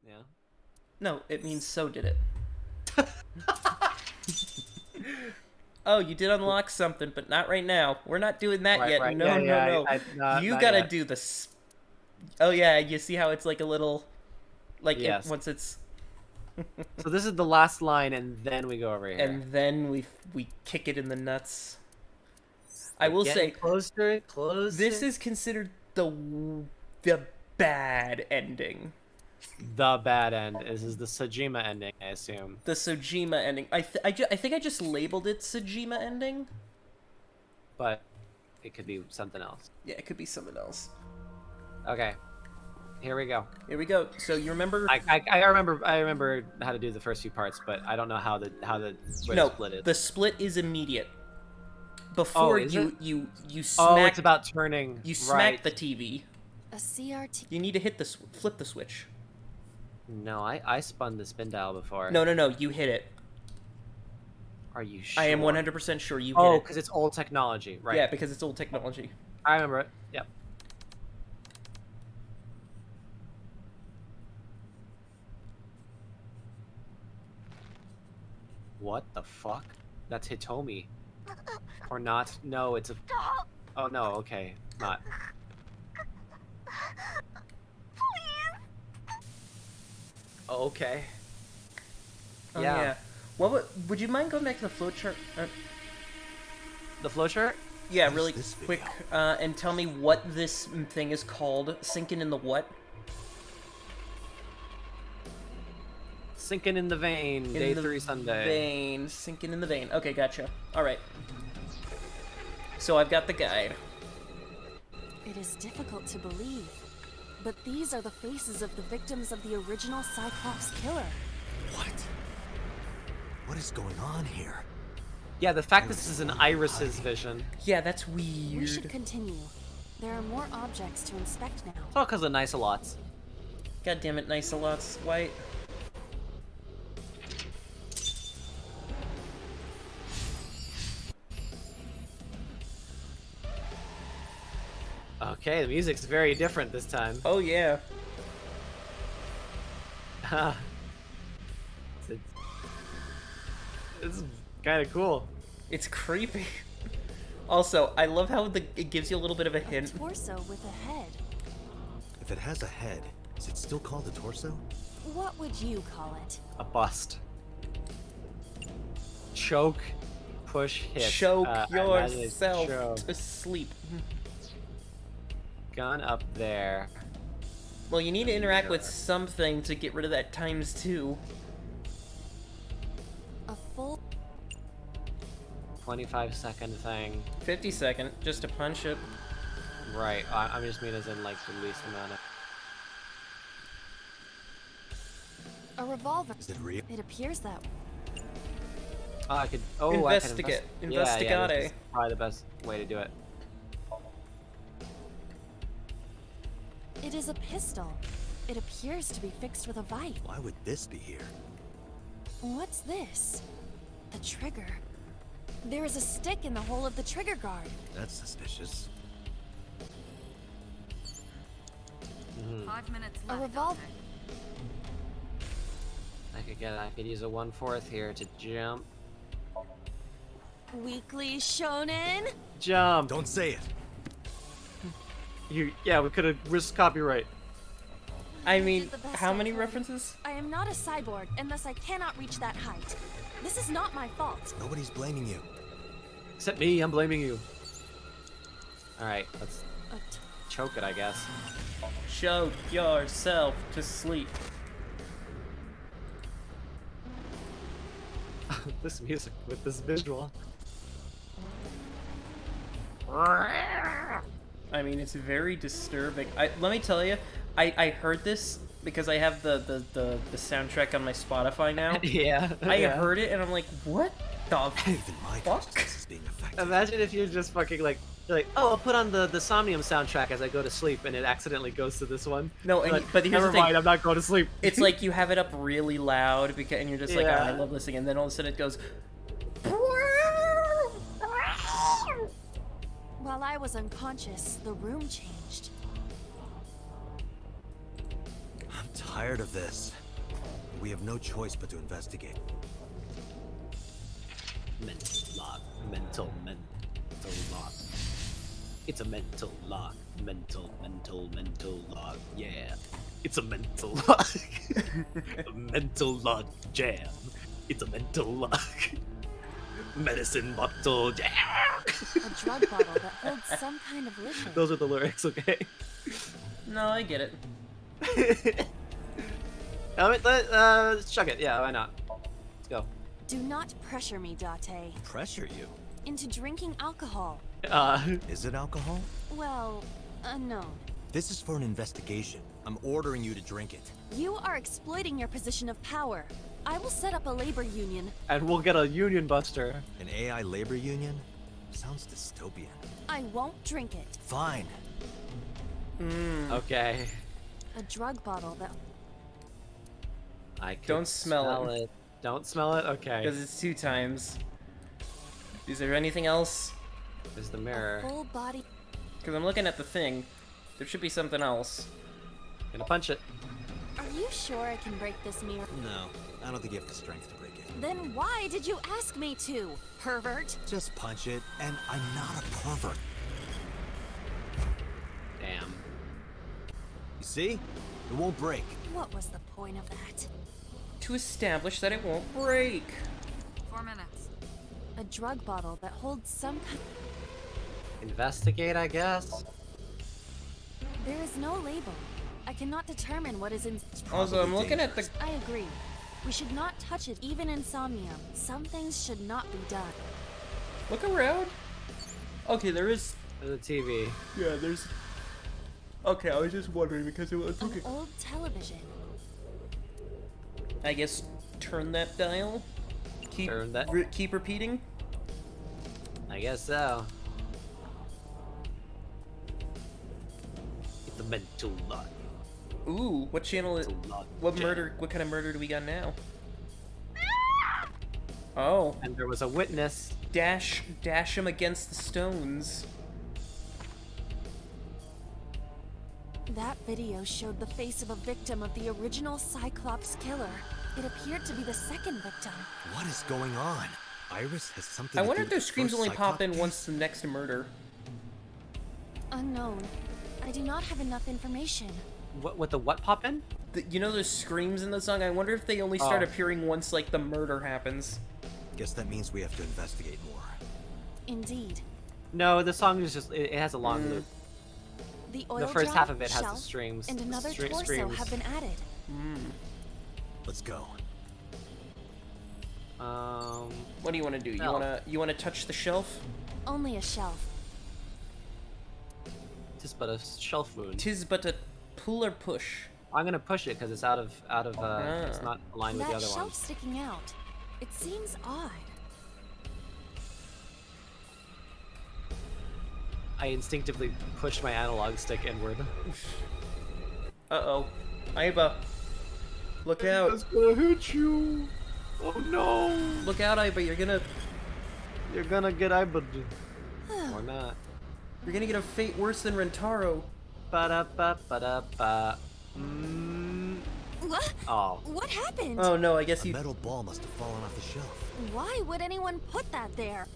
Yeah. No, it means so did it. Oh, you did unlock something, but not right now. We're not doing that Right, yet. right. No, Yeah, no, yeah. no. You Not gotta yet. do this. Oh yeah, you see how it's like a little, like it Yes. once it's, So this is the last line, and then we go over here. and then we kick it in the nuts. I We're will getting say closer and this closer. is considered the bad ending. The bad end. This is the Sajima ending, I assume. The Sojima ending. I think I just labeled it Sojima ending. But it could be something else. Yeah, it could be something else. Okay. Here we go. Here we go. So you remember? I remember how to do the first few parts, but I don't know where the No, split is. the split is immediate. Oh, Before is it? you Oh, smack it's about turning. you Right. smack the TV. A CRT. You need to hit the flip the switch. No, I spun the spin dial before. No, no, no. You hit it. Are you sure? I am 100% sure you hit Oh, it. because it's old technology, right? Yeah, because it's old technology. I remember it. Yep. What the fuck? That's Hitomi. Or not? No, it's a... Oh, no, okay. Not. Oh, okay. Oh Yeah. yeah. What would you mind going back to the flowchart? The flowchart? Yeah, What is really this quick, video? and tell me what this thing is called. Sinking in the what? Sinking in the vein. Day the 3 Sunday. Vein. Sinking in the vein. Okay, gotcha. All right. So I've got the guide. It is difficult to believe, but these are the faces of the victims of the original Cyclops killer. What? What is going on here? Yeah, the fact this is an Iris's vision. Yeah, that's We should weird. continue. There are more objects to inspect now. It's all because of Nice-a-Lots. God damn it, nice a lots, White. Okay, the music's very different this time. Oh yeah. it's it's kind of cool. It's creepy. Also, I love how it gives you a little bit of a A hint. torso with a head. If it has a head, is it still called a torso? What would you call it? A bust. Choke, push, hit. Choke I imagine it's yourself choke. to sleep. Gun up there. Well, you need to interact with something to get rid of that ×2. A full 25-second thing. 50-second, just to punch it. Right. I just mean as in like the least amount of. a revolver. Is it real? It appears that Oh, I could. Oh, Investigate. I can Yeah, Investigate. this is probably the best way to do it. it is a pistol. It appears to be fixed with a vise. Why would this be here? What's this? The trigger. There is a stick in the hole of the trigger guard. That's suspicious. 5 minutes A left. revolver. I could use a 1/4 here to jump. Weekly Shonen? Jump. Don't say it. Yeah, we could have risked copyright. I mean, did the best how I many could. references? I am not a cyborg, and thus I cannot reach that height. This is not my fault. Nobody's blaming you. Except me, I'm blaming you. Alright, let's A t- choke it, I guess. Choke yourself to sleep. This music with this visual. I mean, it's very disturbing. Let me tell you, I heard this because I have the soundtrack on my Spotify now. Yeah. I heard it and I'm like, what the Even my fuck? consciousness is being affected. Imagine if you're just fucking like, you're like, oh, I'll put on the Somnium soundtrack as I go to sleep, and it accidentally goes to this one. No, You're and, like, but here's never the thing. mind, I'm not going to sleep. It's like you have it up really loud because, and you're just like, oh, I Yeah. love listening, and then all of a sudden it goes. While I was unconscious, the room changed. I'm I'm tired of this. We have no choice but to investigate. Mental lock. Mental lock. It's a mental lock. Mental lock. Yeah. It's a mental lock. A mental lock jam. It's a mental lock. Medicine bottle jam. A drug bottle that holds some kind of liquid. Those are the lyrics, okay? No, I get it. Chuck it. Yeah, why not? Let's go. Do not pressure me, Date, Pressure you? into drinking alcohol. Is it alcohol? Well, unknown. This is for an investigation. I'm ordering you to drink it. You are exploiting your position of power. I will set up a labor union. And we'll get a union buster. An AI labor union? Sounds dystopian. I won't drink it. Fine. Okay. A drug bottle that... I could Don't smell it. Don't smell it? Okay. Because it's 2 times. Is there anything else? There's the A mirror. full body... Because I'm looking at the thing. There should be something else. Gonna punch it. Are you sure I can break this mirror? No, I don't think you have the strength to break it. Then why did you ask me to, pervert? Just punch it, and I'm not a pervert. Damn. You see? It won't break. What was the point of that? To establish that it won't break. 4 minutes. A drug bottle that holds some kind... Investigate, I guess. There is no label. I cannot determine what is in... Also, I'm Probably looking at the... dangerous. I agree. We should not touch it even in Somnium. Some things should not be done. Look around. Okay, there is... There's a TV. Yeah, there's... Okay, I was just wondering because it was... An old television. I guess turn that dial. Keep, Turn that- keep repeating. I guess so. It's a mental lock. Ooh, what channel is... Mental lock What jam. murder... What kind of murder do we got now? Oh. And there was a witness. Dash him against the stones. That video showed the face of a victim of the original Cyclops killer. It appeared to be the second victim. What is going on? Iris has something I to wonder do if with those the screams first only pop in Cyclops once the next murder. Unknown. I do not have enough information. What the what pop in? You know those screams in the song? I wonder if they only start Oh. appearing once, like, the murder happens. Guess that means we have to investigate more. Indeed. No, the song is just it has a long loop. The oil first drum, half of it has the shelf, streams- and another torso screams. have been added. Let's go. What do you want to do? No. You wanna touch the shelf? Only a shelf. Just but a shelf wound. Tis but a pull or push. I'm gonna push it because it's out of it's not aligned with the That other shelf ones. sticking out. It seems odd. I instinctively pushed my analog stick inward. Uh-oh. Iba. Look out. gonna hit you. Oh no! Look out, Iba. You're gonna get Ibud. Or not. You're gonna get a fate worse than Rentaro. Ba-da-ba-ba-da-ba. What? Oh. What happened? Oh no, I guess A you metal ball must have fallen off the shelf. Why would anyone put that there?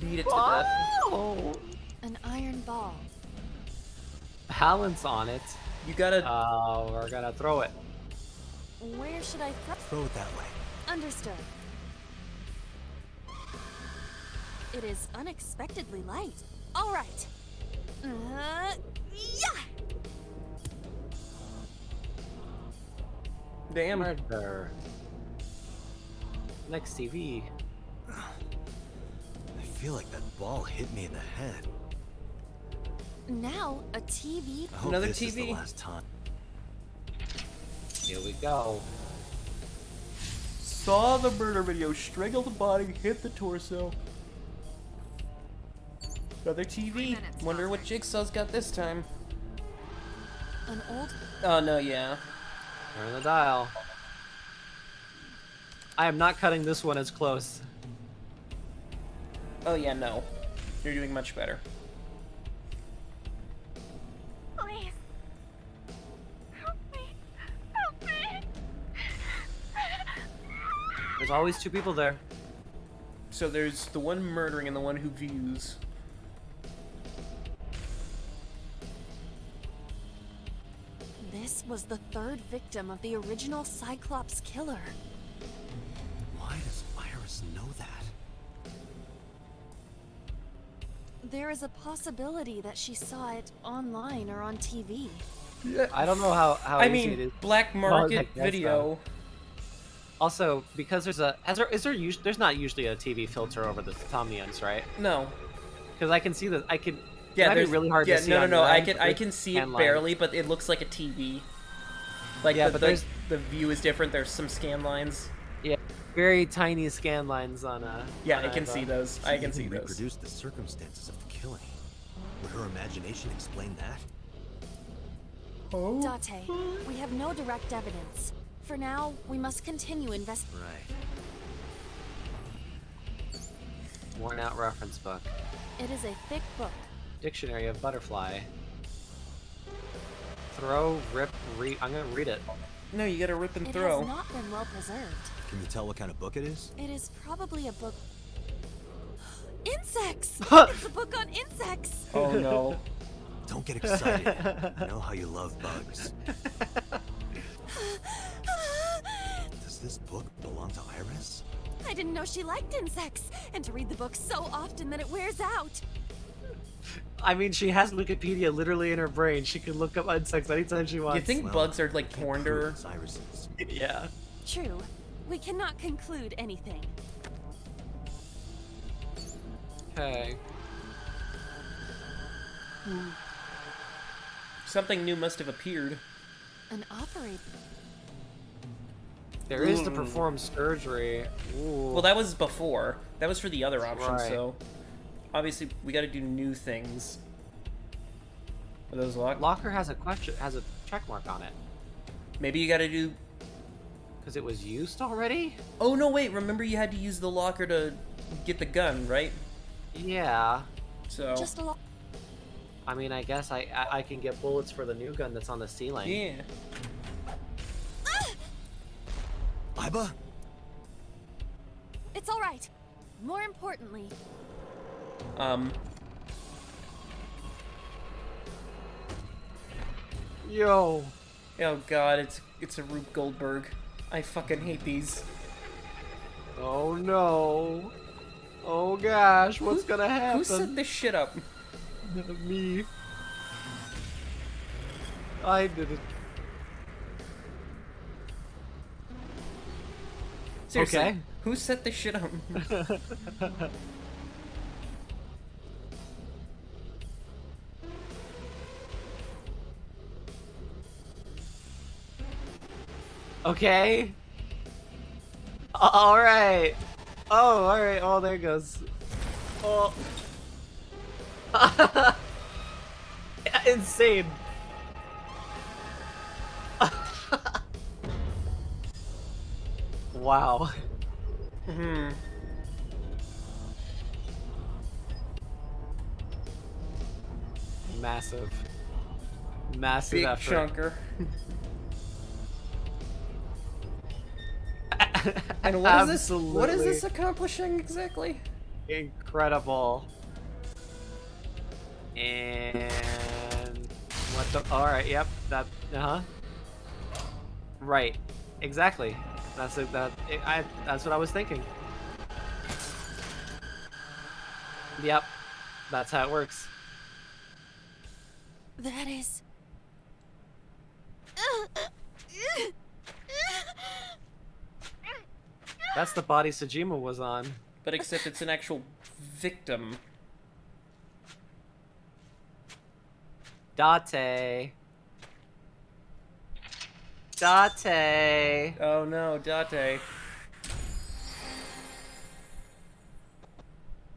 beat it to death. Oh. An iron ball. Balance on it. You gotta... Oh, we're gonna throw it. Where should I throw? Throw it that way. Understood. It is unexpectedly light. All right. Yeah. Damn. Murder. Next TV. I feel like that ball hit me in the head. Now a TV. I hope Another this is the TV. last time. Here we go. Saw the murder video, strangled the body, hit the torso. Another 3 TV. minutes, Wonder what Dawson. Jigsaw's got this time. An old. Oh no, yeah. Turn the dial. I am not cutting this one as close. Oh yeah, no. You're doing much better. Please. Help me. always two people there. So there's the one murdering and the one who views. This was the third victim of the original Cyclops killer. Why does Iris know that? There is a possibility that she saw it online or on TV. I don't know how I easy it mean, is. black market guess video. Also, because there's there's not usually a TV filter over the Somniums, right? No. Because I can see that I can. Yeah, it might be there's really hard yeah, to see. no, no, on no. your I end, can but I can see it scan line. barely, but it looks like a TV. Like Yeah, the, but the, there's- the view is different. There's some scan lines. Yeah, very tiny scan lines on Yeah, on I can see those. I can see She even those. reproduced the circumstances of the killing. Would her imagination explain that? Date, we have no direct evidence. For now, we must continue investigating. Right. Worn out reference book. It is a thick book. Dictionary of butterfly. Throw, rip, read. I'm gonna read it. No, you gotta rip and It throw. has not been well preserved. Can you tell what kind of book it is? It is probably a book. Insects! It's a book on insects! Oh no. Don't get excited. I know how you love bugs. Does this book belong to Iris? I didn't know she liked insects, and to read the book so often that it wears out. I mean, she has Wikipedia literally in her brain. She can look up insects anytime she wants. You think Well, bugs are like I can't porn to prove her? it's Iris's. Yeah. True. We cannot conclude anything. Okay. Something new must have appeared. An operator. There is to perform surgery. Ooh. Well, that was before. That was for the other option, Right. so obviously we gotta do new things. Are those locked? Locker has a question, has a check mark on it, Maybe you gotta do. because it was used already. Oh no, wait! Remember you had to use the locker to get the gun, right? Yeah. So Just a lot. I mean, I guess I can get bullets for the new gun that's on the ceiling. yeah. Iba? It's all right. More importantly, Yo. Oh god, it's a Rube Goldberg. I fucking hate these. Oh no. Oh gosh, what's gonna happen? Who set this shit up? Me. I did it. Seriously, Okay. who set this shit up? Okay. All right. Oh, all right. Oh, there it goes. Oh. Insane. Wow. Hmm. Massive. Massive Big effort. chunker. And what is this? What is this accomplishing exactly? Incredible. And what the? All right. Yep. That. Right. Exactly. That's it. That's what I was thinking. Yep. That's how it works. that is. That's the body Sajima was on. But except it's an actual victim. Date. Date. Oh no, Date.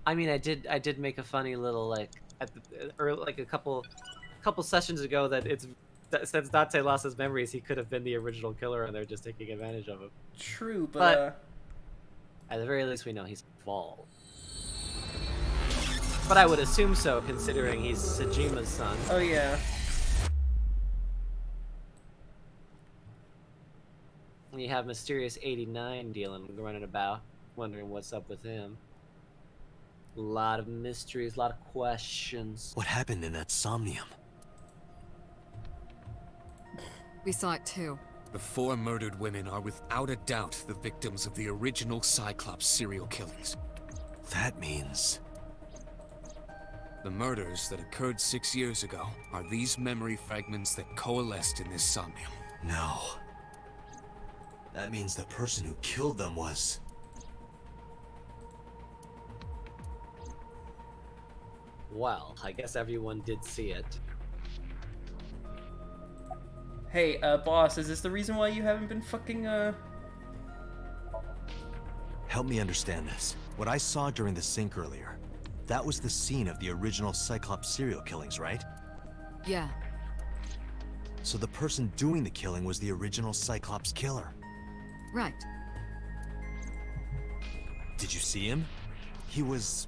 I mean, I did make a funny little like at the, or like a couple sessions ago that since Date lost his memories, he could have been the original killer, and they're just taking advantage of him. True, But- but At the very least, we know he's involved. But I would assume so, considering he's Sajima's son. oh yeah. And you have mysterious 89 running about, wondering what's up with him. A lot of mysteries, a lot of questions. What happened in that Somnium? We saw it too. The 4 murdered women are without a doubt the victims of the original Cyclops serial killings. That means... The murders that occurred 6 years ago are these memory fragments that coalesced in this Somnium. No. That means the person who killed them was... Well, I guess everyone did see it. Hey, boss, is this the reason why you haven't been fucking, Help me understand this. What I saw during the sink earlier, that was the scene of the original Cyclops serial killings, right? Yeah, So the person doing the killing was the original Cyclops killer. right. Did you see him? He was...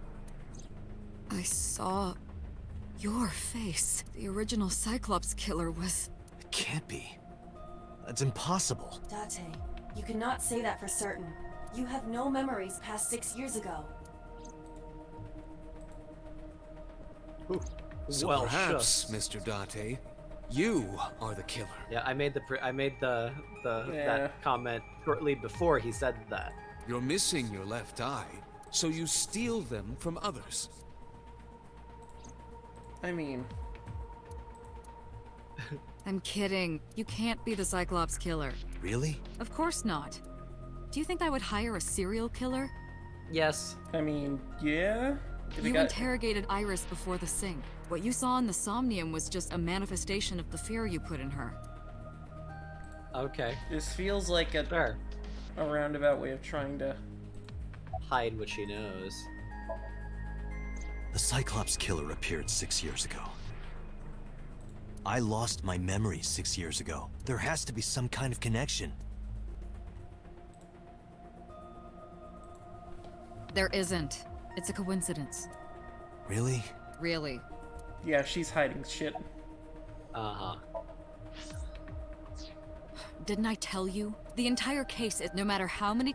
I saw your face. The original Cyclops killer was... It can't be. That's impossible. Date, you cannot say that for certain. You have no memories past 6 years ago. So Well, perhaps, shucks. Mr. Date, you are the killer. Yeah, I made the Yeah. that comment shortly before he said that. You're missing your left eye, so you steal them from others. I mean, I'm kidding. You can't be the Cyclops killer. Really? Of course not. Do you think I would hire a serial killer? Yes. yeah? Did it You got- interrogated Iris before the sink. What you saw in the Somnium was just a manifestation of the fear you put in her. Okay. This feels like a Sure. roundabout way of trying to... Hide what she knows. The Cyclops killer appeared 6 years ago. I lost my memory 6 years ago. There has to be some kind of connection. There isn't. It's a coincidence. Really? Really. Yeah, she's hiding shit. Uh-huh. Didn't I tell you? The entire case is no matter how many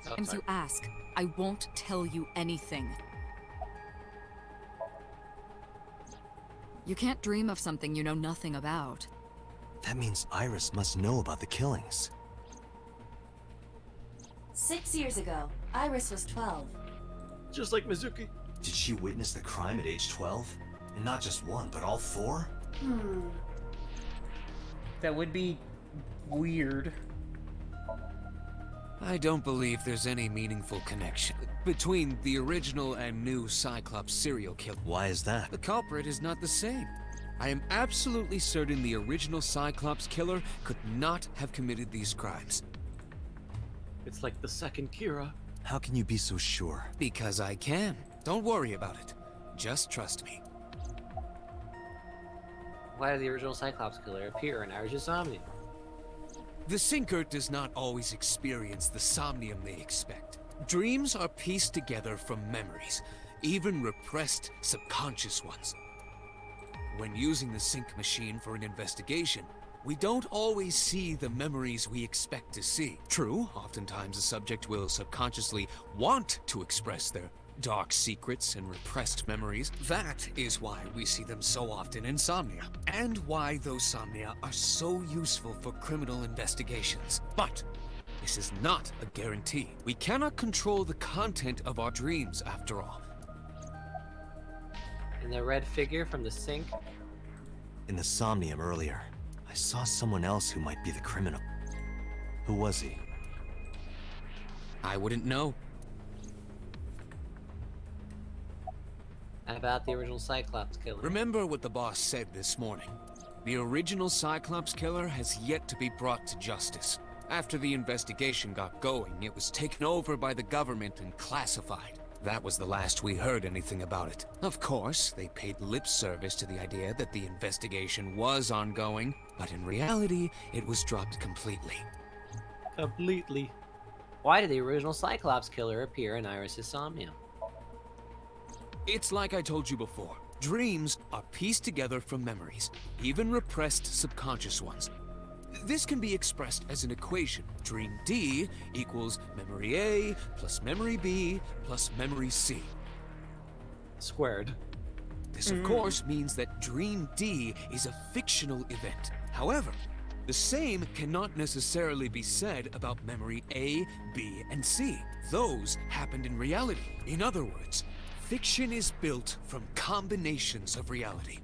Oh, times sorry. you ask, I won't tell you anything. You can't dream of something you know nothing about. That means Iris must know about the killings. 6 years ago, Iris was 12. Just like Mizuki. Did she witness the crime at age 12? And not just one, but all 4? That would be weird. I don't believe there's any meaningful connection between the original and new Cyclops serial killer. Why is that? The culprit is not the same. I am absolutely certain the original Cyclops killer could not have committed these crimes. It's like the second Kira. How can you be so sure? Because I can. Don't worry about it. Just trust me. Why did the original Cyclops killer appear in Iris' Somnium? The sinker does not always experience the somnium they expect. Dreams are pieced together from memories, even repressed subconscious ones. When using the sync machine for an investigation, we don't always see the memories we expect to see. True, oftentimes a subject will subconsciously want to express their dark secrets and repressed memories. That is why we see them so often in Somnia, and why those Somnia are so useful for criminal investigations. But this is not a guarantee. We cannot control the content of our dreams, after all. And the red figure from the sink? In the Somnium earlier, I saw someone else who might be the criminal. Who was he? I wouldn't know. About the original Cyclops killer. Remember what the boss said this morning. The original Cyclops killer has yet to be brought to justice. After the investigation got going, it was taken over by the government and classified. That was the last we heard anything about it. Of course, they paid lip service to the idea that the investigation was ongoing, but in reality, it was dropped completely. Completely. Why did the original Cyclops killer appear in Iris' Somnium? It's like I told you before. Dreams are pieced together from memories, even repressed subconscious ones. This can be expressed as an equation. Dream D equals memory A plus memory B plus memory C. Squared. This, of course, means that Dream D is a fictional event. However, the same cannot necessarily be said about memory A, B, and C. Those happened in reality. In other words, fiction is built from combinations of reality.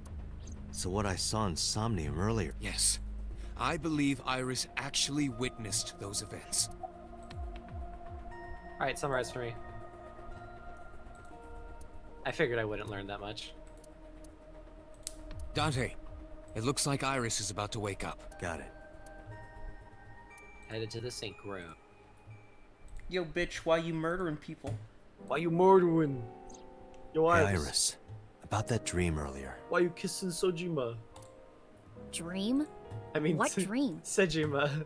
So what I saw in Somnium earlier... Yes, I believe Iris actually witnessed those events. Alright, summarize for me. I figured I wouldn't learn that much. Dante, it looks like Iris is about to wake up. Got it. Headed to the sink room. Yo, bitch, why you murdering people? Why you murdering? Yo, Hey, Iris. Iris. About that dream earlier. Why you kissing Sojima? Dream? I mean, What dream? Sejima.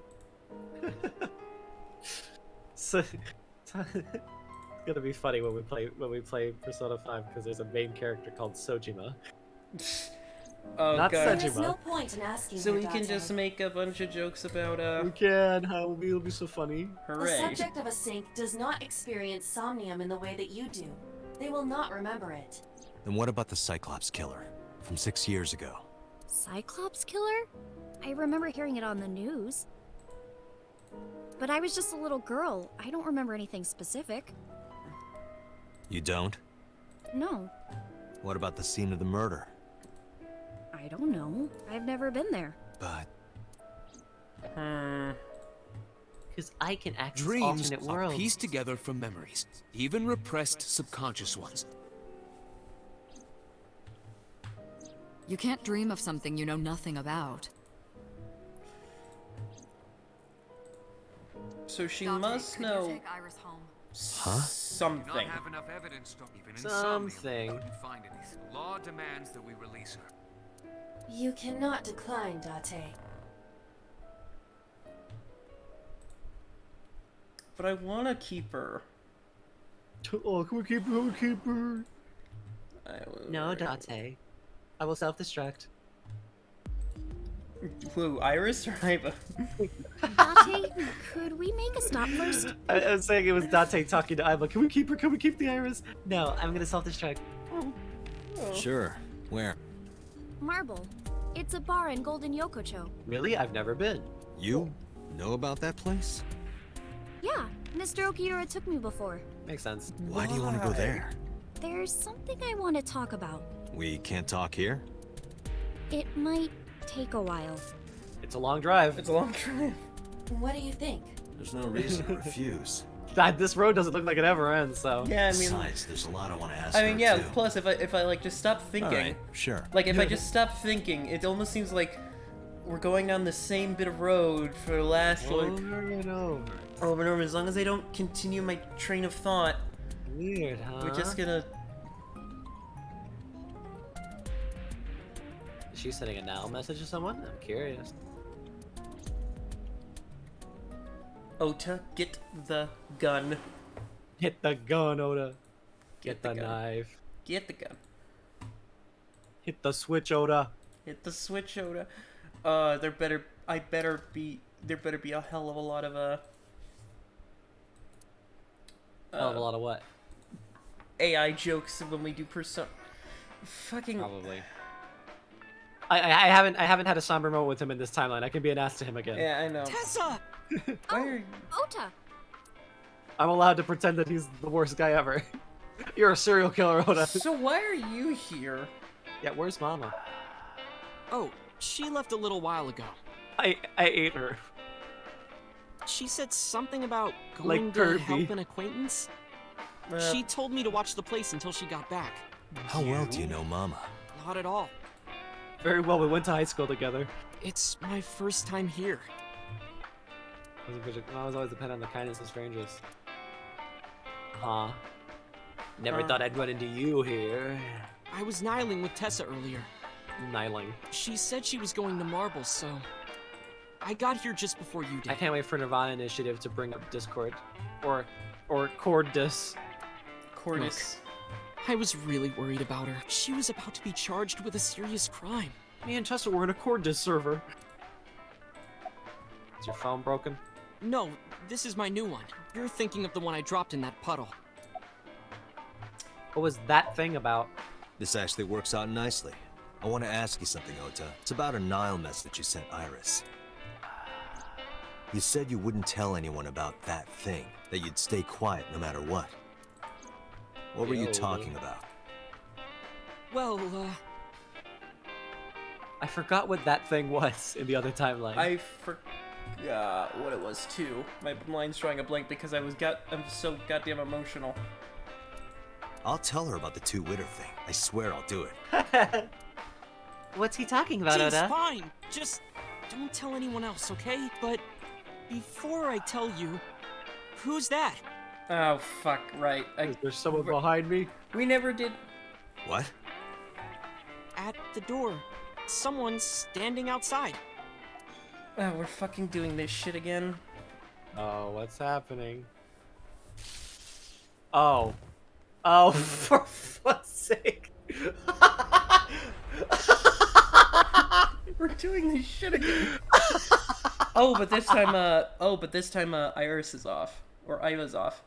So, it's gonna be funny when we play Persona 5 because there's a main character called Sojima. Oh, Not God. Sejima. There's no point in asking So her, we can Dante. just make a bunch of jokes about, We can. It'll be so funny. The hooray. subject of a sink does not experience somnium in the way that you do. They will not remember it. Then what about the Cyclops killer from 6 years ago? Cyclops killer? I remember hearing it on the news. But I was just a little girl. I don't remember anything specific. You don't? No, What about the scene of the murder? I don't know. I've never been there. But Because I can access Dreams alternate are worlds. pieced together from memories, even repressed subconscious ones. You can't dream of something you know nothing about. So she Dante, must could you know take Iris home? something. enough evidence to even Something. couldn't find anything. Law demands that we release her. You cannot decline, Date. But I want to keep her. Oh, can we keep her? Keep her. No, Dante. Date. I will self-destruct. Who, Iris or Iva? Dante, could we make a stop first? I was saying it was Date talking to Iva. Can we keep her? Can we keep the Iris? No, I'm gonna self-destruct. sure. Where? Marble. It's a bar in Golden Yokocho. Really? I've never been. You know about that place? Yeah, Mr. Okiura took me before. Makes sense. Why do you want to go there? There's something I want to talk about. We can't talk here? It might take a while. It's a long drive. It's a long drive. What do you think? There's no reason to refuse. This road doesn't look like it ever ends, so. Yeah, I mean, Besides, there's a lot I want to ask I mean, her, yeah. too. Plus, if I like just stop thinking, Alright, sure. like if I just stop thinking, it almost seems like we're going down the same bit of road for the last like Over and over. over and over. As long as I don't continue my train of thought, Weird, huh? we're just gonna. Is she sending a now message to someone? I'm curious. Ota, get the gun. Hit the gun, Oda. Get the the gun. knife. Get the gun. Hit the switch, Oda. Hit the switch, Oda. There better be a hell of a lot of Hell of a lot of what? AI jokes when we do Persona. Fucking. Probably. I haven't had a somber moment with him in this timeline. I can be an ass to him again. Yeah, I know. Tessa! Why are you... Ota! I'm allowed to pretend that he's the worst guy ever. You're a serial killer, Oda. So why are you here? Yeah, where's Mama? Oh, she left a little while ago. I ate her. She said something about Like going to Kirby. help an acquaintance. Uh, She told me to watch the place until she got back. How well do you know Mama? Not at all. Very well, we went to high school together. It's my first time here. Mama's always dependent on the kindness of strangers. Huh? Never Huh. thought I'd run into you here. I was nihiling with Tessa earlier. Niling. She said she was going to Marble, so I got here just before you I did. can't wait for Nirvana Initiative to bring up Discord. Or Cordis. Cordis. I was really worried about her. She was about to be charged with a serious crime. Me and Tessa were in a Cordis server. Is your phone broken? No, this is my new one. You're thinking of the one I dropped in that puddle. What was that thing about? This actually works out nicely. I want to ask you something, Ota. It's about a Nile message you sent Iris. You said you wouldn't tell anyone about that thing, that you'd stay quiet no matter what. What were you talking about? Well, I forgot what that thing was in the other timeline. I forgot what it was too. My mind's drawing a blank because I'm so goddamn emotional. I'll tell her about the two-witter thing. I swear I'll do it. What's he talking about, geez, Oda? fine. Just don't tell anyone else, okay? But before I tell you, who's that? Oh fuck! Right. Is there someone behind me? We never did. What? At the door. Someone's standing outside. Oh, we're fucking doing this shit again. Oh, what's happening? Oh. Oh, for fuck's sake. We're doing this shit again. but this time Iris is off. Or Iva's off.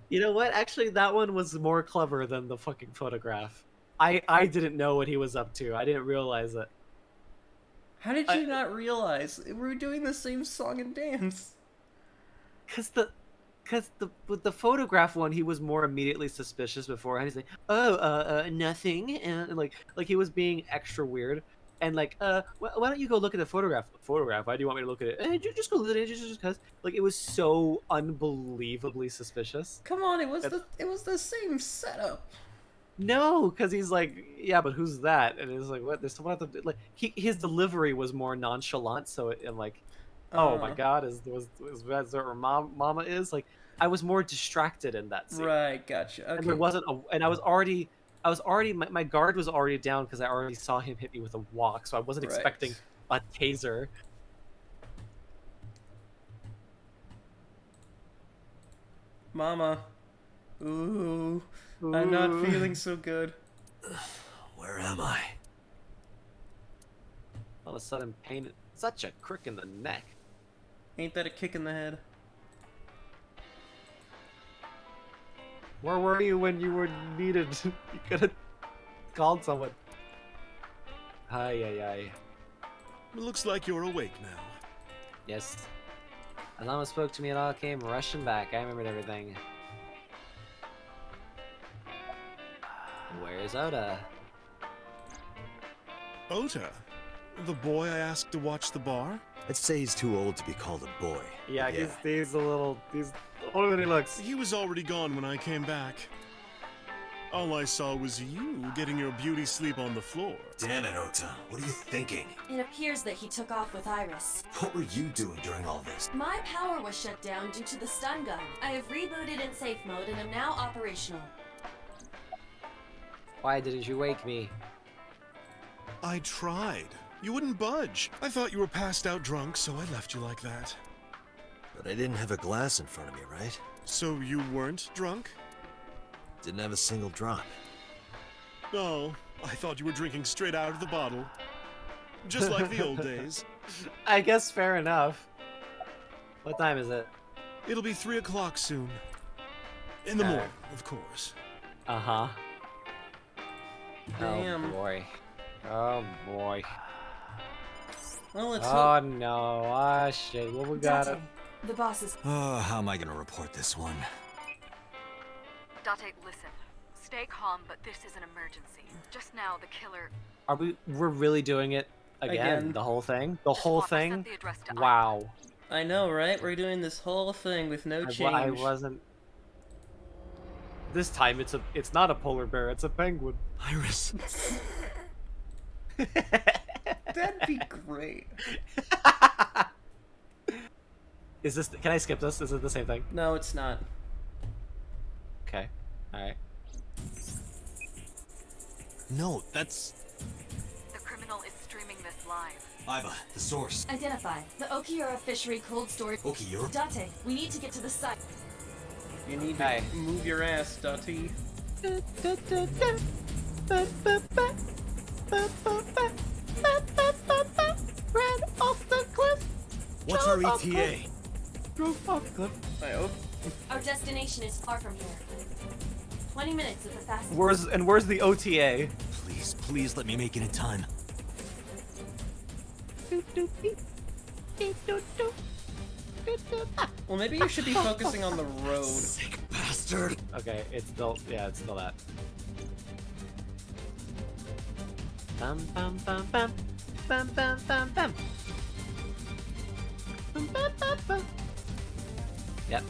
You know what? Actually, that one was more clever than the fucking photograph. I didn't know what he was up to. I didn't realize it. How did you not realize? We're doing the same song and dance. With the photograph one, he was more immediately suspicious before. He's like, nothing, and like he was being extra weird, and like, why don't you go look at the photograph? Photograph? Why do you want me to look at it? Just go look at it, just because. Like, it was so unbelievably suspicious. Come on, it was the same setup. No, because he's like, yeah, but who's that? And it's like, what? There's someone at the like. His delivery was more nonchalant, so I'm like, oh my god, is that where Mama is? Like, I was more distracted in that scene. Right, gotcha. Okay. And there wasn't and I was already my guard was already down because I already saw him hit me with a walk, so I wasn't expecting a taser. Mama. Ooh. I'm not feeling so good. Where am I? All of a sudden, pain. Such a crick in the neck. Ain't that a kick in the head? Where were you when you were needed? You could have called someone. Hi. It looks like you're awake now. Yes. Alama spoke to me and all came rushing back. I remembered everything. Where's Oda? Ota? The boy I asked to watch the bar? I'd say he's too old to be called a boy. Yeah, he's older than he looks. He was already gone when I came back. All I saw was you getting your beauty sleep on the floor. Damn it, Ota. What are you thinking? It appears that he took off with Iris. What were you doing during all this? My power was shut down due to the stun gun. I have rebooted in safe mode and am now operational. Why didn't you wake me? I tried. You wouldn't budge. I thought you were passed out drunk, so I left you like that. But I didn't have a glass in front of me, right? So you weren't drunk? Didn't have a single drop. Oh, I thought you were drinking straight out of the bottle. Just like the old days. I guess fair enough. What time is it? It'll be 3 o'clock soon. In the morning, of course. Uh-huh. Damn. Oh boy. Oh boy. Well, let's Oh no. Ah shit. What we got? Date, the boss is. Oh, how am I gonna report this one? Date, listen. Stay calm, but this is an emergency. Just now, the killer... We're really doing it again? The whole thing? The whole thing? Wow. I know, right? We're doing this whole thing with no change. I wasn't. This time it's not a polar bear, it's a penguin. Iris. That'd be great. Is this? Can I skip this? Is it the same thing? No, it's not. Okay. All right. No, that's... The criminal is streaming this live. Iva, the source. Identify the Okiura Fishery Cold Storage. Okiura? Date, we need to get to the site. You need to move your ass, Dottie. Ran off the cliff. What's our ETA? Drove off cliff. I hope. Our destination is far from here. 20 minutes at the fastest. Where's the OTA? Please, please let me make it in time. Well, maybe you should be focusing on the road. Sick bastard. Okay, it's still that. Bum bum bum bum bum bum bum bum. Bum bum bum bum. Yep.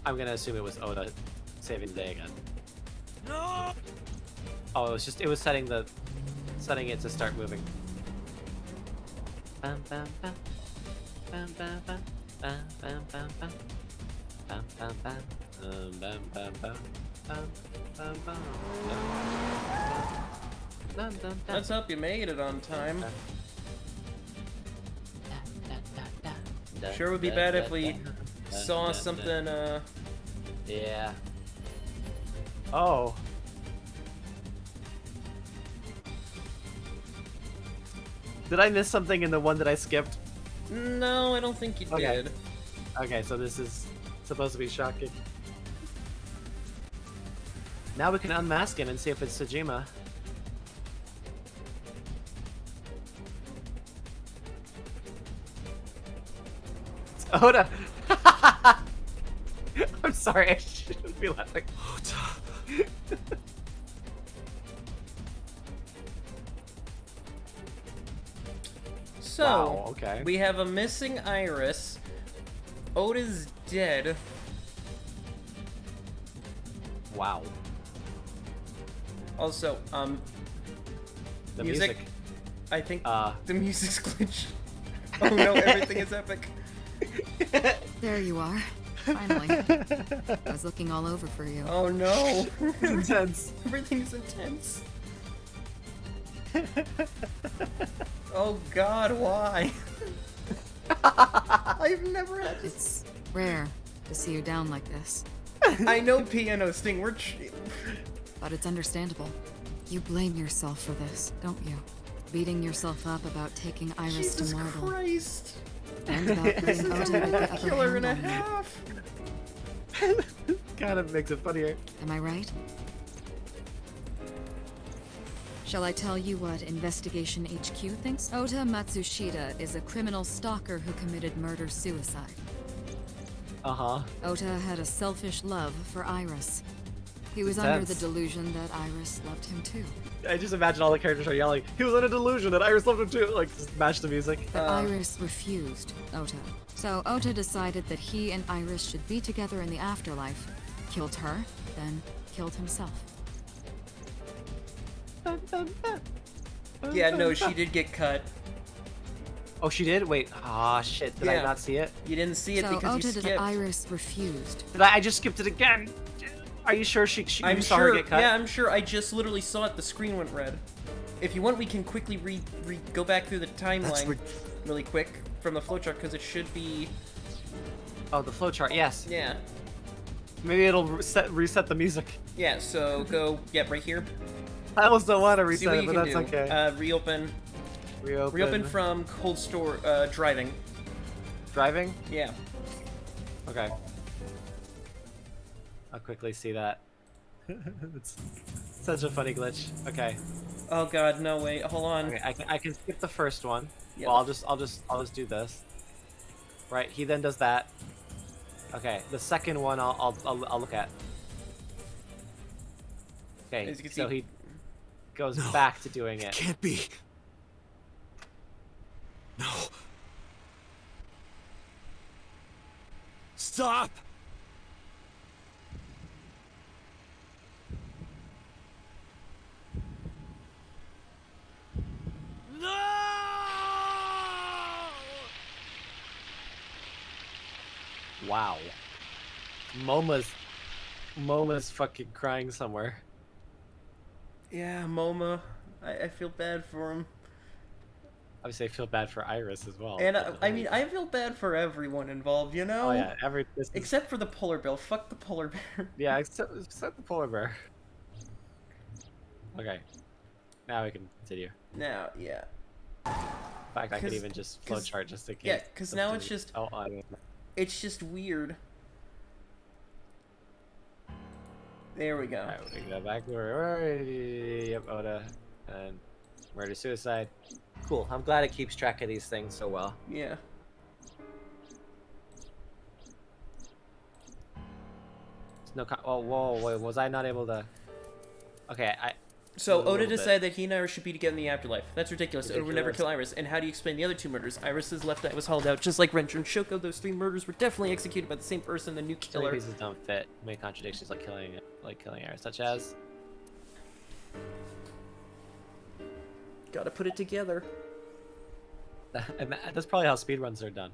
I'm gonna assume it was Oda saving the day again. No! Oh, it was setting it to start moving. Bum bum bum. Bum bum bum. Bum bum bum bum. Bum bum bum. Bum bum bum. Bum bum bum. Dun, dun, dun. Let's hope you made it on time. Sure would be bad if we saw something, Yeah. Oh. Did I miss something in the one that I skipped? No, I don't think you Okay. did. Okay, so this is supposed to be shocking. Now we can unmask him and see if it's Sejima. It's Oda! I'm sorry, I shouldn't be laughing. So, Wow, okay. we have a missing Iris. Oda's dead. Wow. Also, The music. music. I think Uh. the music's glitched. Oh no, everything is epic. There you are. Finally. I was looking all over for you. Oh no. It's intense. Everything's intense. Oh god, why? I've never had this. It's rare to see you down like this, I know piano sting, but it's understandable. You blame yourself for this, don't you? Beating yourself up about taking Iris Jesus to Marble. Christ. And about putting Oda with the upper Killer and a hand on you. half. Kind of makes it funnier. Am I right? Shall I tell you what Investigation HQ thinks? Ota Matsushita is a criminal stalker who committed murder-suicide. Uh-huh. Ota had a selfish love for Iris. He was under the Intense. delusion that Iris loved him too. I just imagine all the characters are yelling, he was under delusion that Iris loved him too! Like, just match the music. But Iris refused Ota. So Ota decided that he and Iris should be together in the afterlife, killed her, then killed himself. Yeah, no, she did get cut. Oh, she did? Wait. Ah, shit. Did I Yeah. not see it? You didn't see it So because Ota you did skipped. Iris refused. Did I just skipped it again? Are you sure you I'm saw sure. her get cut? Yeah, I'm sure. I just literally saw it. The screen went red. If you want, we can quickly go back through the timeline really quick from the flowchart because it should be. Oh, the flowchart, yes. Yeah. Maybe it'll reset the music. Yeah. So go. Yeah, right here. I almost don't want to See what reset it, you but can that's do. okay. Reopen. Reopen. From cold store. Driving. Driving? Yeah. Okay. I'll quickly see that. It's such a funny glitch. Okay. Oh god, no wait. Hold on. Okay, I can skip the first one. Yeah. Well, I'll just do this. Right. He then does that. Okay. The second one I'll look at. Okay. As you can So see- he goes back to doing it. Can't be. No. Stop! Wow. Moma's fucking crying somewhere. Yeah, MoMA. I feel bad for him. Obviously, I feel bad for Iris as well. And but, I mean, I feel bad for everyone involved, you know? Oh yeah, this is... Except for the polar bear. Fuck the polar bear. Yeah, except the polar bear. Okay, now we can continue. Now, yeah. In fact, I could even just flowchart just in case. Yeah, because now it's just... Oh, I mean... It's just weird. There we go. Alright, we can go back to where... Yep, Oda. And murder-suicide. Cool, I'm glad it keeps track of these things so well. Yeah. No, oh, whoa, wait, was I not able to... Okay, So Oda decided that he and Iris should be together in the afterlife. That's ridiculous. Oda would never Ridiculous. kill Iris. And how do you explain the other two murders? Iris's left eye was hauled out, just like Renju and Shoko. Those three murders were definitely executed by the same person, the new Three killer. pieces don't fit. Many contradictions like killing Iris, such as... Gotta put it together. That's probably how speedruns are done.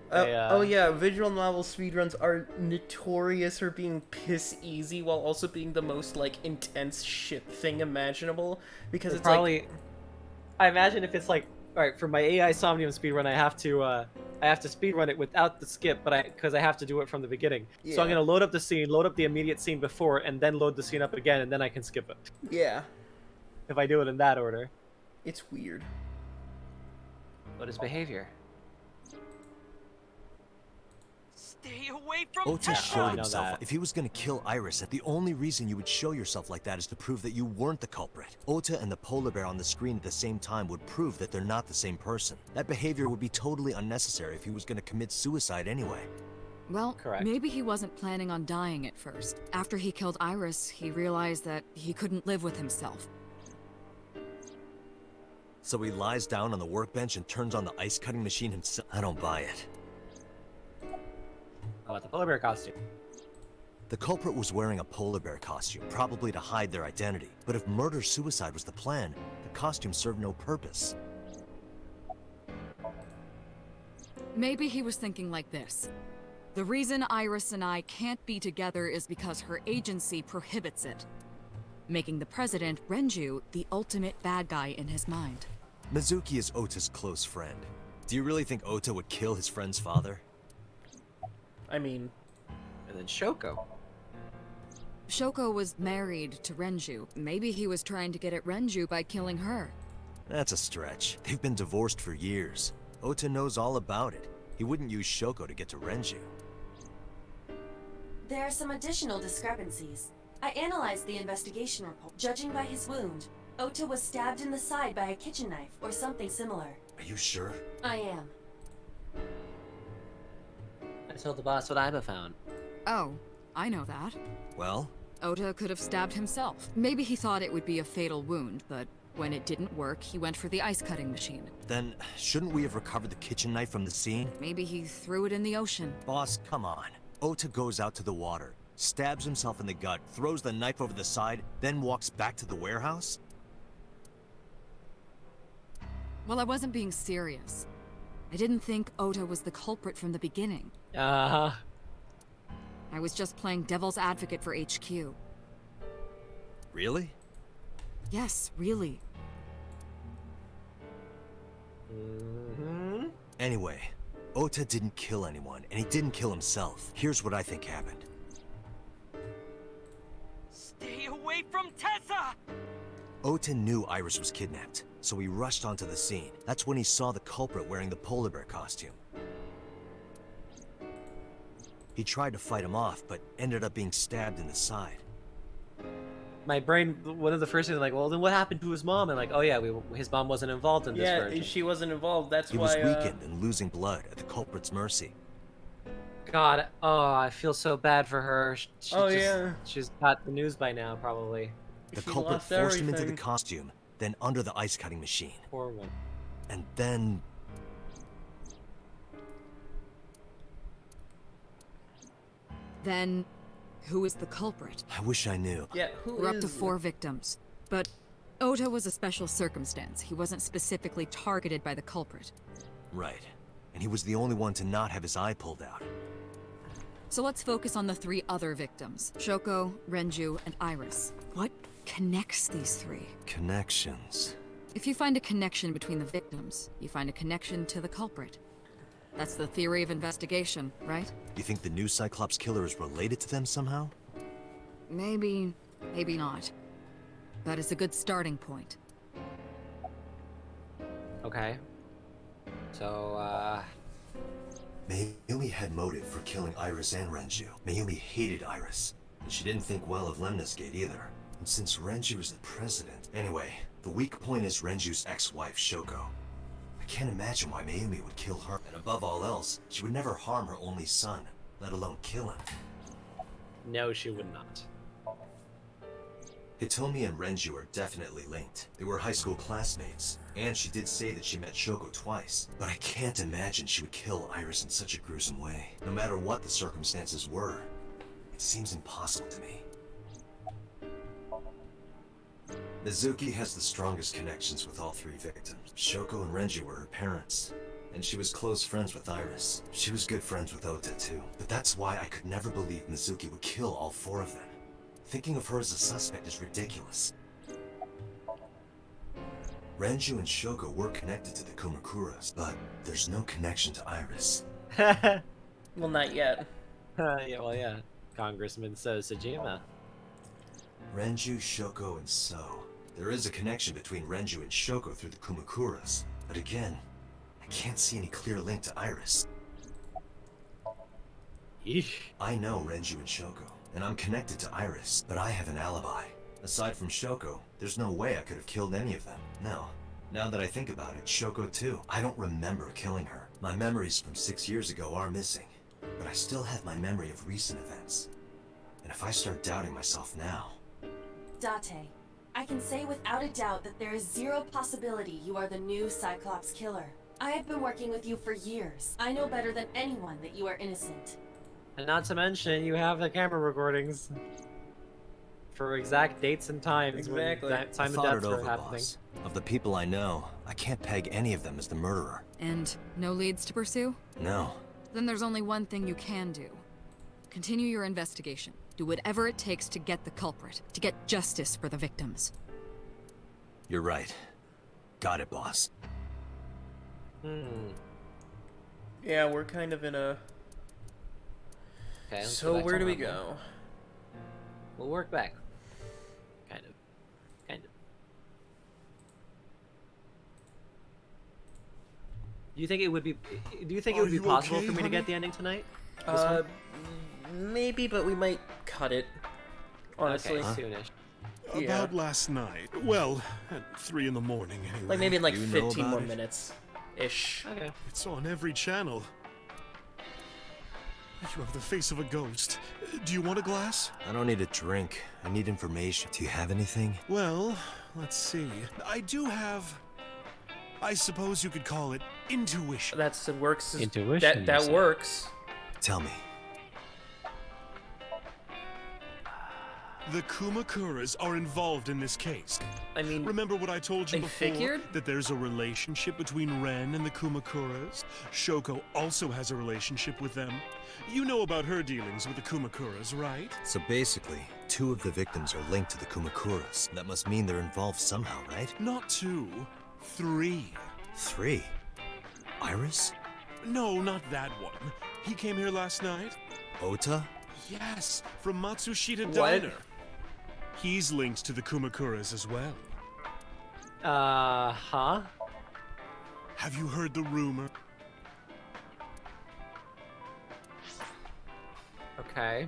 Oh yeah, visual novel speedruns are notorious for being piss easy while also being the most like intense shit thing imaginable. Because it's probably... like... I imagine if it's like, alright, for my AI Somnium speedrun, I have to speedrun it without the skip, because I have to do it from the beginning. Yeah. So I'm gonna load up the scene, load up the immediate scene before, and then load the scene up again, and then I can skip it. Yeah. If I do it in that order. It's weird. What is behavior? Stay away from Ota Tessa! showed I know himself. that. If he was gonna kill Iris, the only reason you would show yourself like that is to prove that you weren't the culprit. Ota and the polar bear on the screen at the same time would prove that they're not the same person. That behavior would be totally unnecessary if he was gonna commit suicide anyway. Well, Correct. maybe he wasn't planning on dying at first. After he killed Iris, he realized that he couldn't live with himself. So he lies down on the workbench and turns on the ice cutting machine himself. I don't buy it. How about the polar bear costume? The culprit was wearing a polar bear costume, probably to hide their identity. But if murder-suicide was the plan, the costume served no purpose. Maybe he was thinking like this. The reason Iris and I can't be together is because her agency prohibits it, making the president, Renju, the ultimate bad guy in his mind. Mizuki is Ota's close friend. Do you really think Ota would kill his friend's father? I mean... And then Shoko. Shoko was married to Renju. Maybe he was trying to get at Renju by killing her. That's a stretch. They've been divorced for years. Ota knows all about it. He wouldn't use Shoko to get to Renju. There are some additional discrepancies. I analyzed the investigation report. Judging by his wound, Ota was stabbed in the side by a kitchen knife or something similar. Are you sure? I am. I told the boss what Iba found. Oh, I know that. Well? Ota could have stabbed himself. Maybe he thought it would be a fatal wound, but when it didn't work, he went for the ice cutting machine. Then, shouldn't we have recovered the kitchen knife from the scene? Maybe he threw it in the ocean. Boss, come on. Ota goes out to the water, stabs himself in the gut, throws the knife over the side, then walks back to the warehouse? Well, I wasn't being serious. I didn't think Ota was the culprit from the beginning. Uh-huh. I was just playing devil's advocate for HQ. Really? Yes, really. Mm-hmm. Anyway, Ota didn't kill anyone, and he didn't kill himself. Here's what I think happened. Stay away from Tessa! Ota knew Iris was kidnapped, so he rushed onto the scene. That's when he saw the culprit wearing the polar bear costume. He tried to fight him off, but ended up being stabbed in the side. My brain, one of the first things, like, well, then what happened to his mom? And like, oh yeah, his mom wasn't involved in this version. Yeah, she wasn't involved. That's He why. was weakened and losing blood at the culprit's mercy. God, oh, I feel so bad for her. Yeah. She's got the news by now, probably. The She culprit lost forced him into the everything. costume, then under the ice cutting machine. Poor one. And then... Then, who is the culprit? I wish I knew. Yeah, who We're up to is- 4 victims. But Ota was a special circumstance. He wasn't specifically targeted by the culprit. Right. And he was the only one to not have his eye pulled out. So let's focus on the 3 other victims. Shoko, Renju, and Iris. What connects these 3? Connections. If you find a connection between the victims, you find a connection to the culprit. That's the theory of investigation, right? You think the new Cyclops killer is related to them somehow? Maybe, maybe not. But it's a good starting point. Okay. So, Mayumi had motive for killing Iris and Renju. Mayumi hated Iris, and she didn't think well of Lemniscate either. And since Renju is the president... Anyway, the weak point is Renju's ex-wife, Shoko. I can't imagine why Mayumi would kill her, and above all else, she would never harm her only son, let alone kill him. no, she would not. Hitomi and Renju are definitely linked. They were high school classmates, and she did say that she met Shoko twice. But I can't imagine she would kill Iris in such a gruesome way. No matter what the circumstances were, it seems impossible to me. Mizuki has the strongest connections with all three victims. Shoko and Renju were her parents, and she was close friends with Iris. She was good friends with Ota too. But that's why I could never believe Mizuki would kill all four of them. Thinking of her as a suspect is ridiculous. Renju and Shoko were connected to the Kumakuras, but there's no connection to Iris. Well, not yet. Yeah, well, yeah. Congressman So Sejima. Renju, Shoko, and So. There is a connection between Renju and Shoko through the Kumakuras, but again, I can't see any clear link to Iris. Eesh. I know Renju and Shoko, and I'm connected to Iris, but I have an alibi. Aside from Shoko, there's no way I could have killed any of them. No. Now that I think about it, Shoko too. I don't remember killing her. My memories from 6 years ago are missing, but I still have my memory of recent events. And if I start doubting myself now... Date, I can say without a doubt that there is zero possibility you are the new Cyclops killer. I have been working with you for years. I know better than anyone that you are innocent. And not to mention, you have the camera recordings for exact dates and times Exactly. when that time of I thought deaths it were over, happening. boss. Of the people I know, I can't peg any of them as the murderer. And no leads to pursue? No. Then there's only one thing you can do. Continue your investigation. Do whatever it takes to get the culprit, to get justice for the victims. You're right. Got it, boss. Yeah, we're kind of in a... Okay, let's go So back to where do we normal. go? We'll work back. Kind of. Do you think it would be? Do you think it Are would be you possible okay, for me to honey? get the ending tonight? Maybe, but we might cut it. Honestly. Okay, soonish. Yeah. About last night. Well, at 3 in the morning anyway. Like maybe in like You know 15 about more it? minutes. Ish. Okay. It's on every channel. You have the face of a ghost. Do you want a glass? I don't need a drink. I need information. Do you have anything? Well, let's see. I do have... I suppose you could call it intuition. That's it works. Intuition, you That say. works. Tell me. The Kumakuras are involved in this case. I mean, Remember what I told you They before? figured? That there's a relationship between Ren and the Kumakuras? Shoko also has a relationship with them. You know about her dealings with the Kumakuras, right? So basically, 2 of the victims are linked to the Kumakuras. That must mean they're involved somehow, right? Not 2, 3. 3? Iris? No, not that one. He came here last night? Ota? Yes, from Matsushita What? Diner. He's linked to the Kumakuras as well. Huh? Have you heard the rumor? Okay.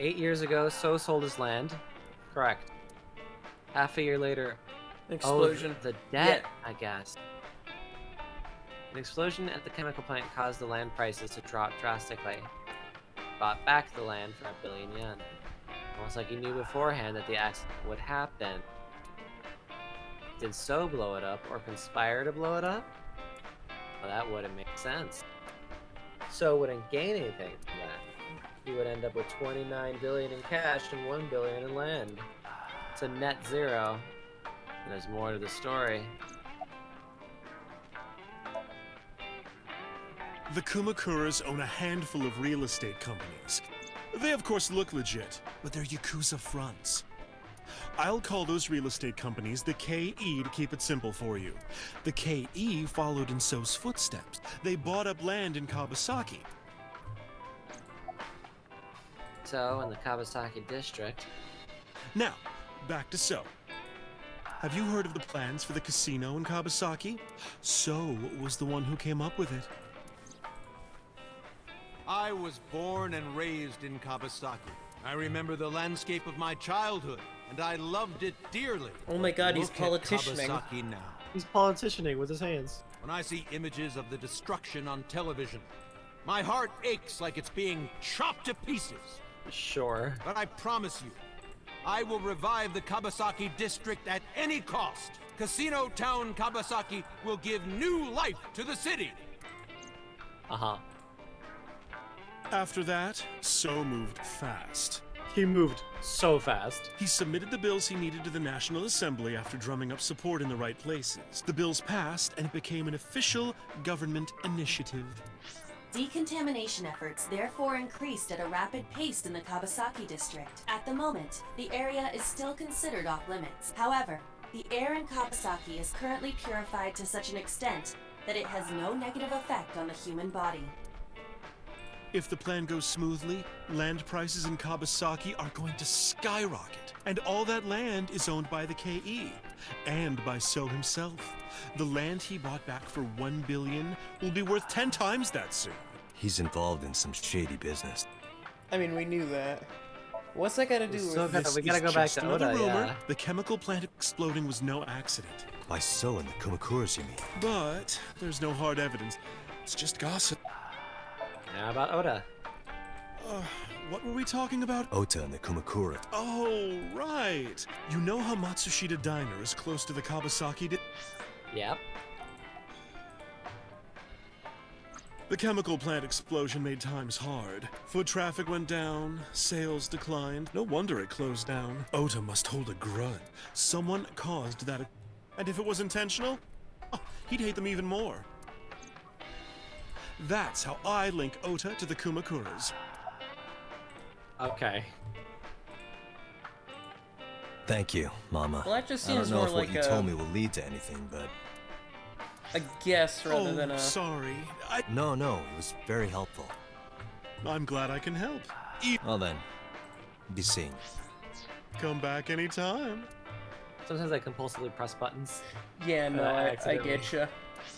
8 years ago, So sold his land. Correct. Half a year later, explosion. Oh, the debt, I guess. An explosion at the chemical plant caused the land prices to drop drastically. Bought back the land for 1 billion yen. Almost like he knew beforehand that the accident would happen. Did So blow it up or conspire to blow it up? Well, that wouldn't make sense. So wouldn't gain anything from that. He would end up with 29 billion in cash and 1 billion in land. It's a net zero. And there's more to the story. The Kumakuras own a handful of real estate companies. They of course look legit, but they're Yakuza fronts. I'll call those real estate companies the KE to keep it simple for you. The KE followed in So's footsteps. They bought up land in Kawasaki. So, in the Kawasaki district. Now, back to So. Have you heard of the plans for the casino in Kawasaki? So was the one who came up with it. I was born and raised in Kawasaki. I remember the landscape of my childhood, and I loved it dearly. Oh my god, he's Look at politicianing. Kawasaki now. He's politicianing with his hands. When I see images of the destruction on television, my heart aches like it's being chopped to pieces. Sure. But I promise you, I will revive the Kawasaki district at any cost. Casino Town Kawasaki will give new life to the city. Uh-huh. After that, So moved fast. He moved so fast. He submitted the bills he needed to the National Assembly after drumming up support in the right places. The bills passed, and it became an official government initiative. Decontamination efforts therefore increased at a rapid pace in the Kawasaki district. At the moment, the area is still considered off limits. However, the air in Kawasaki is currently purified to such an extent that it has no negative effect on the human body. If the plan goes smoothly, land prices in Kawasaki are going to skyrocket. And all that land is owned by the KE, and by So himself. The land he bought back for $1 billion will be worth 10 times that soon. He's involved in some shady business. I mean, we knew that. What's that got to do with This we gotta is go back just to another Oda, rumor. yeah. The chemical plant exploding was no accident. By So and the Kumakuras, you mean? But there's no hard evidence. It's just gossip. How about Oda? What were we talking about? Ota and the Kumakura. Oh, right. You know how Matsushita Diner is close to the Kawasaki Yep. The chemical plant explosion made times hard. Foot traffic went down, sales declined. No wonder it closed down. Ota must hold a grudge. Someone caused that. And if it was intentional, he'd hate them even more. That's how I link Ota to the Kumakuras. Okay. Thank you, Mama. Well, that just I don't seems know more if like what you told me will lead to anything, but... a guess rather than a... sorry. No, it was very helpful. I'm glad I can help. Well then, be seen. Come back anytime. Sometimes I compulsively press buttons. Yeah, no, I accidentally. get you.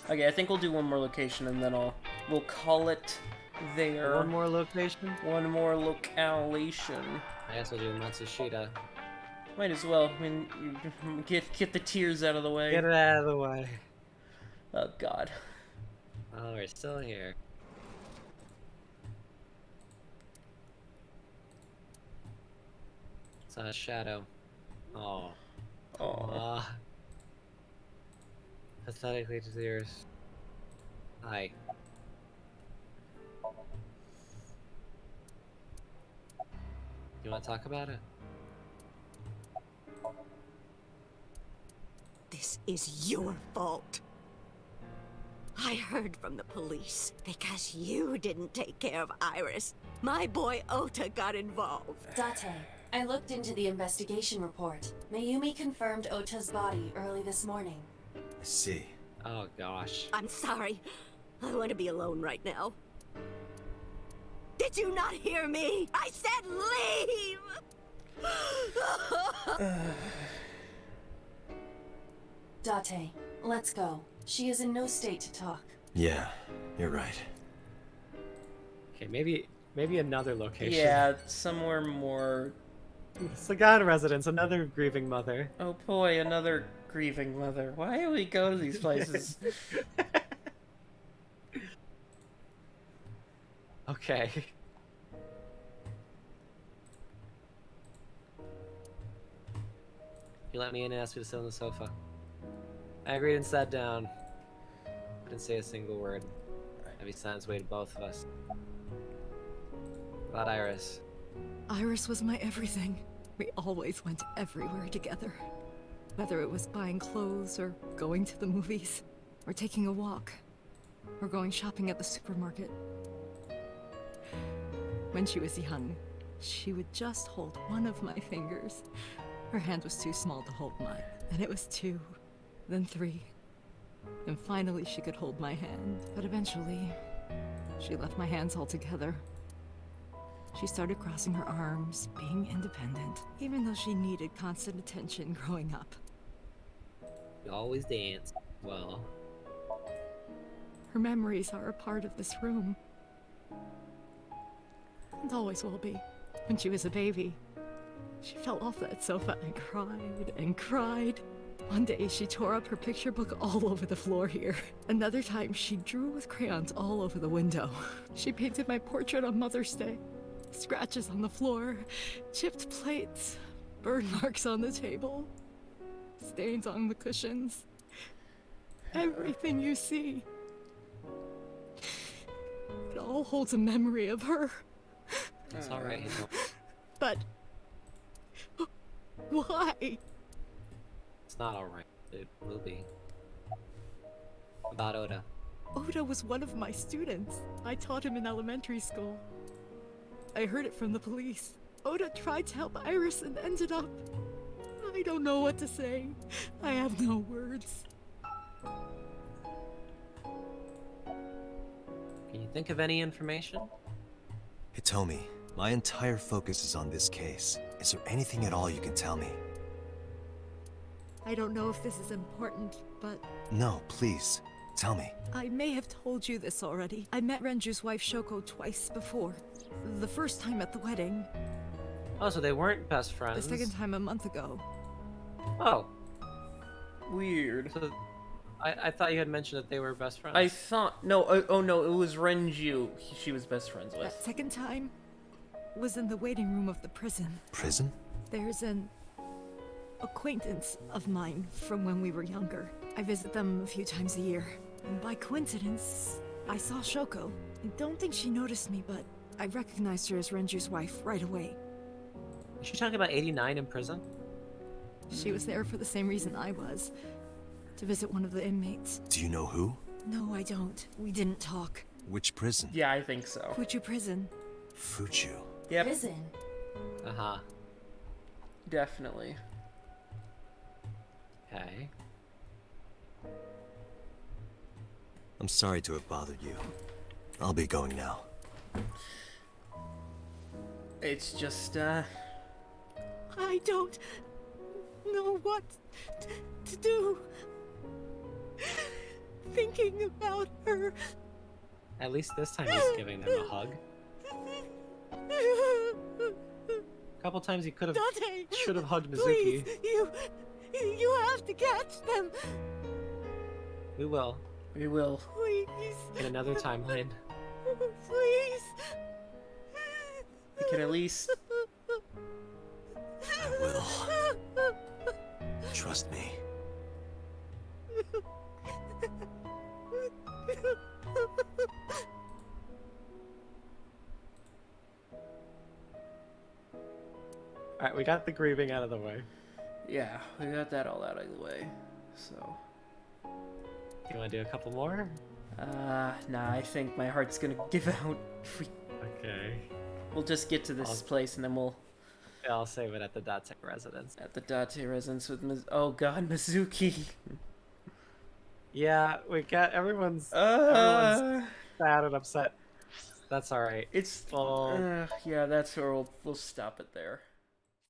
Okay, I think we'll do one more location and then we'll call it there. One more location? One more localation. I guess we'll do Matsushita. Might as well. I mean, you get the tears out of the way. Get it out of the way. Oh God. Oh, we're still here. It's a shadow. Oh. Oh. Pathetically to tears. Hi. You want to talk about it? This is your fault. I heard from the police because you didn't take care of Iris. My boy Ota got involved. Date, I looked into the investigation report. Mayumi confirmed Ota's body early this morning. I see. Oh gosh. I'm sorry. I want to be alone right now. Did you not hear me? I said leave! Date, let's go. She is in no state to talk. Yeah, you're right. Okay, maybe another location. Yeah, somewhere more... Sagan residence, another grieving mother. Oh boy, another grieving mother. Why do we go to these places? Okay. You let me in and asked me to sit on the sofa. I agreed and sat down. I didn't say a single word. Heavy silence weighted both of us. About Iris. Iris was my everything. We always went everywhere together. Whether it was buying clothes, or going to the movies, or taking a walk, or going shopping at the supermarket. When she was young, she would just hold one of my fingers Her hand was too small to hold mine. And it was 2, then 3. And finally she could hold my hand. But eventually, she left my hands altogether. She started crossing her arms, being independent, even though she needed constant attention growing up. You always dance. Well. Her memories are a part of this room. And always will be. When she was a baby, she fell off that sofa and cried and cried. One day she tore up her picture book all over the floor here. Another time she drew with crayons all over the window. She painted my portrait on Mother's Day. Scratches on the floor, chipped plates, burn marks on the table, stains on the cushions. Everything you see. It all holds a memory of her. It's alright, Hazel. But why? It's not alright. It will be. About Oda. Oda was one of my students. I taught him in elementary school. I heard it from the police. Oda tried to help Iris and ended up... I don't know what to say. I have no words. Can you think of any information? Hitomi, my entire focus is on this case. Is there anything at all you can tell me? I don't know if this is important, but... No, please. Tell me. I may have told you this already. I met Renju's wife Shoko twice before. The first time at the wedding. Oh, so they weren't best friends. The second time a month ago. Oh. Weird. So, I thought you had mentioned that they were best friends. I thought... No, oh no, it was Renju she was best friends with. That second time was in the waiting room of the prison. Prison? There's an acquaintance of mine from when we were younger. I visit them a few times a year. And by coincidence, I saw Shoko. I don't think she noticed me, but I recognized her as Renju's wife right away. Is she talking about 89 in prison? She was there for the same reason I was. To visit one of the inmates. Do you know who? No, I don't. We didn't talk. Which prison? Yeah, I think so. Fuchu prison. Fuchu. Yep. Prison. Uh-huh. Definitely. Okay. I'm sorry to have bothered you. I'll be going now. It's just, I don't know what to do. Thinking about her. At least this time he's giving them a hug. A couple times he could have, should have hugged Mizuki. Please, you have to catch them. We will. We will. Please. In another timeline. Please. We can at least... I will. Trust me. Alright, we got the grieving out of the way. Yeah, we got that all out of the way, so... You wanna do a couple more? Nah, I think my heart's gonna give out if we... Okay. We'll just get to this place and then we'll... Yeah, I'll save it at the Date residence. At the Date residence with Oh god, Mizuki! Yeah, we got... Everyone's sad and upset. That's alright. It's... yeah, that's where we'll stop it there.